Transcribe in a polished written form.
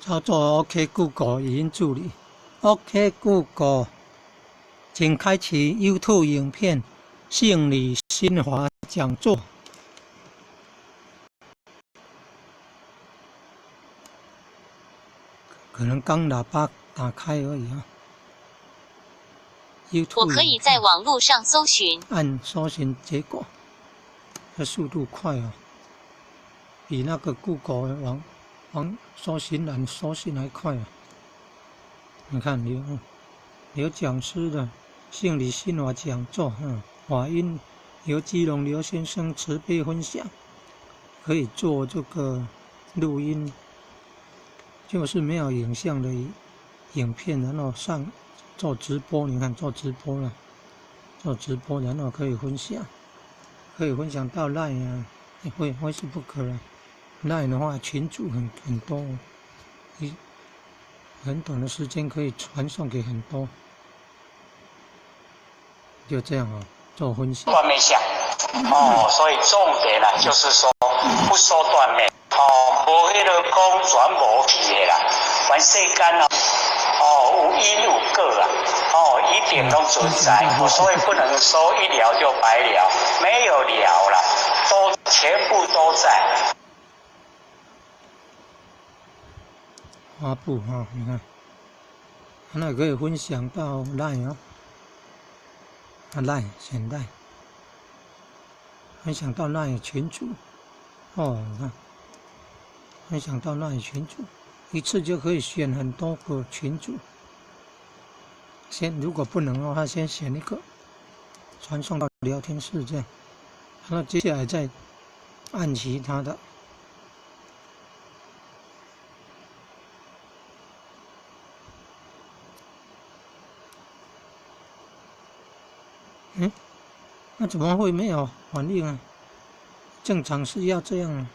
操作 OK Google 语音助理。OK Google， 请开启 YouTube 影片性理心华讲座。可能刚喇叭打开而已啊。YouTube 我可以在网络上搜寻，按搜寻结果，这速度快啊，比那个 Google 往搜寻栏搜寻还快啊！你看刘讲师的性理心华讲座，法音由基隆刘先生慈悲分享，可以做这个录音，就是没有影像的影片，然后做直播。你看做直播了，做直播，然后可以分享到 LINE 啊，Facebook 啊。LINE 的话群组很多，很短的时间可以传送给很多，就这样做分享。断面相所以重点呢就是说不说断面无迄个讲全无去的啦，全世间有因有果啊一定都存在，所以不能说一了就白了，没有了啦，全部都在。发布你看，那可以分享到 LINE LINE 现在分享到 LINE 群组你看，分享到 LINE 群组，一次就可以选很多个群组。如果不能的话，先选一个，传送到聊天室这样，然后接下来再按其他的。那怎么会没有反应啊？正常是要这样啊。